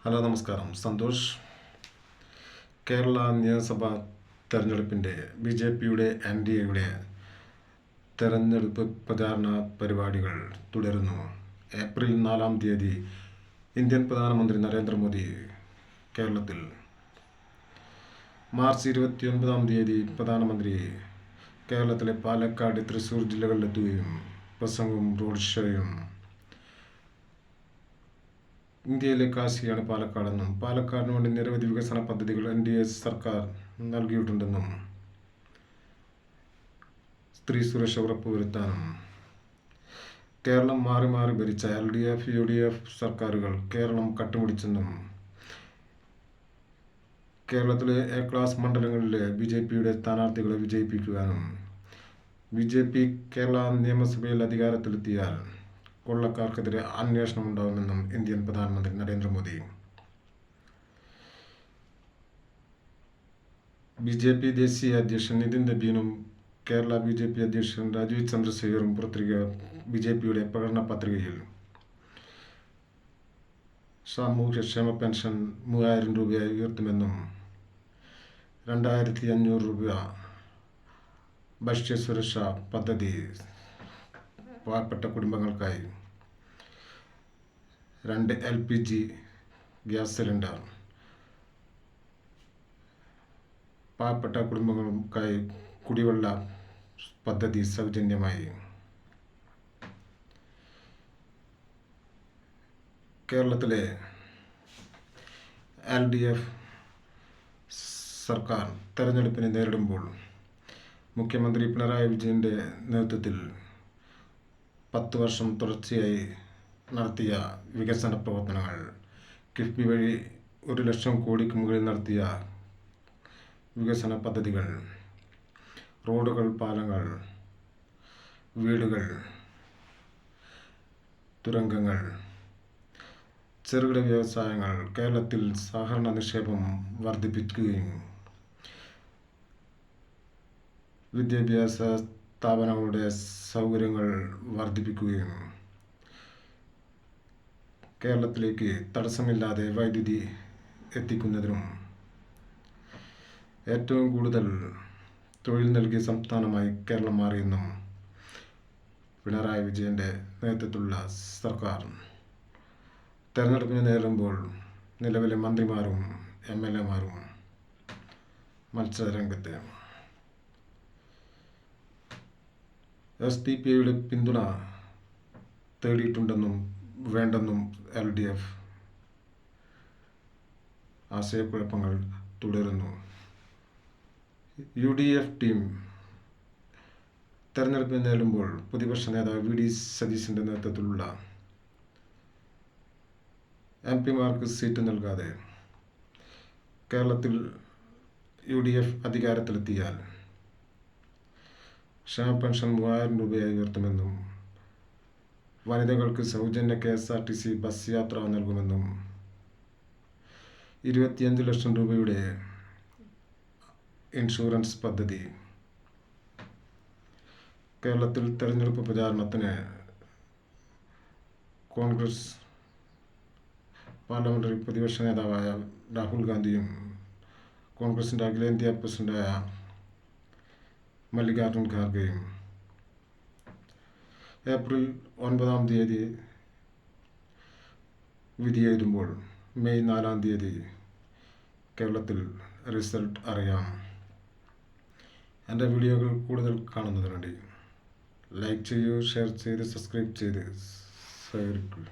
Hello നമസ്കാരം. സന്തോഷ്. കേരള നിയമസഭാ തെരഞ്ഞെടുപ്പിൻ്റെ BJPയുടെ NDAയുടെ തെരഞ്ഞെടുപ്പ് പ്രചാരണ പരിപാടികൾ തുടരുന്നു. ഏപ്രിൽ 4 ഇന്ത്യൻ പ്രധാനമന്ത്രി നരേന്ദ്രമോദി കേരളത്തിൽ. മാർച്ച് 29 പ്രധാനമന്ത്രി കേരളത്തിലെ പാലക്കാട്, തൃശ്ശൂർ ജില്ലകളിലെത്തുകയും പ്രസംഗവും റോഡ് ഷോയും. ഇന്ത്യയിലെ കാശിയാണ് പാലക്കാടെന്നും പാലക്കാടിന് വേണ്ടി നിരവധി വികസന പദ്ധതികൾ NDA സർക്കാർ നൽകിയിട്ടുണ്ടെന്നും സ്ത്രീ സുരക്ഷ ഉറപ്പുവരുത്താനും കേരളം മാറി മാറി ഭരിച്ച LDF, UDF സർക്കാരുകൾ കേരളം കട്ടുമുടിച്ചെന്നും കേരളത്തിലെ A ക്ലാസ് മണ്ഡലങ്ങളിലെ BJPയുടെ സ്ഥാനാർത്ഥികളെ വിജയിപ്പിക്കുവാനും BJP കേരള നിയമസഭയിൽ അധികാരത്തിലെത്തിയാൽ കൊള്ളക്കാർക്കെതിരെ അന്വേഷണം ഉണ്ടാകുമെന്നും ഇന്ത്യൻ പ്രധാനമന്ത്രി നരേന്ദ്രമോദി. BJP ദേശീയ അധ്യക്ഷൻ നിതിൻ നബീനും കേരള BJP അധ്യക്ഷൻ രാജീവ് ചന്ദ്രശേഖറും പുറത്തിറക്കിയ BJPയുടെ പ്രകടന പത്രികയിൽ സാമൂഹ്യക്ഷേമ പെൻഷൻ 3000 രൂപയായി ഉയർത്തുമെന്നും 2500 രൂപ ഭക്ഷ്യസുരക്ഷാ പദ്ധതി പാവപ്പെട്ട കുടുംബങ്ങൾക്കായി, 2 LPG ഗ്യാസ് സിലിണ്ടർ പാവപ്പെട്ട കുടുംബങ്ങൾക്കായി, കുടിവെള്ള പദ്ധതി സൗജന്യമായി. കേരളത്തിലെ LDF സർക്കാർ തെരഞ്ഞെടുപ്പിനെ നേരിടുമ്പോൾ മുഖ്യമന്ത്രി പിണറായി വിജയൻ്റെ നേതൃത്വത്തിൽ 10 വർഷം തുടർച്ചയായി നടത്തിയ വികസന പ്രവർത്തനങ്ങൾ, കിഫ്ബി വഴി 1 ലക്ഷം കോടിക്ക് മുകളിൽ നടത്തിയ വികസന പദ്ധതികൾ, റോഡുകൾ, പാലങ്ങൾ, വീടുകൾ, തുരങ്കങ്ങൾ, ചെറുകിട വ്യവസായങ്ങൾ, കേരളത്തിൽ സഹകരണ നിക്ഷേപം വർദ്ധിപ്പിക്കുകയും വിദ്യാഭ്യാസ സ്ഥാപനങ്ങളുടെ സൗകര്യങ്ങൾ വർദ്ധിപ്പിക്കുകയും കേരളത്തിലേക്ക് തടസ്സമില്ലാതെ വൈദ്യുതി എത്തിക്കുന്നതിനും ഏറ്റവും കൂടുതൽ തൊഴിൽ നൽകിയ സംസ്ഥാനമായി കേരളം മാറിയെന്നും പിണറായി വിജയൻ്റെ നേതൃത്വത്തിലുള്ള സർക്കാർ തെരഞ്ഞെടുപ്പിനെ നേരിടുമ്പോൾ നിലവിലെ മന്ത്രിമാരും MLAമാരും മത്സരരംഗത്ത്. SDPIയുടെ പിന്തുണ തേടിയിട്ടുണ്ടെന്നും വേണ്ടെന്നും LDF. ആശയക്കുഴപ്പങ്ങൾ തുടരുന്നു. UDF ടീം തെരഞ്ഞെടുപ്പിനെ നേരിടുമ്പോൾ പ്രതിപക്ഷ നേതാവ് VD സതീശൻ്റെ നേതൃത്വത്തിലുള്ള MPമാർക്ക് സീറ്റ് നൽകാതെ കേരളത്തിൽ UDF അധികാരത്തിലെത്തിയാൽ ക്ഷേമ പെൻഷൻ 3000 രൂപയായി ഉയർത്തുമെന്നും വനിതകൾക്ക് സൗജന്യ KSRTC ബസ് യാത്ര നൽകുമെന്നും 25 ലക്ഷം രൂപയുടെ ഇൻഷുറൻസ് പദ്ധതി. കേരളത്തിൽ തെരഞ്ഞെടുപ്പ് പ്രചാരണത്തിന് കോൺഗ്രസ് പാർലമെൻ്ററി പ്രതിപക്ഷ നേതാവായ രാഹുൽ ഗാന്ധിയും കോൺഗ്രസിൻ്റെ അഖിലേന്ത്യാ പ്രസിഡന്റായ മല്ലികാർജുൻ ഖാർഗെയും ഏപ്രിൽ 9 വിധി എഴുതുമ്പോൾ മെയ് 4 കേരളത്തിൽ റിസൾട്ട് അറിയാം. എൻ്റെ വീഡിയോകൾ കൂടുതൽ കാണുന്നതിന് വേണ്ടി ലൈക്ക് ചെയ്യൂ, ഷെയർ ചെയ്ത് സബ്സ്ക്രൈബ് ചെയ്ത് സഹകരിക്കൂ.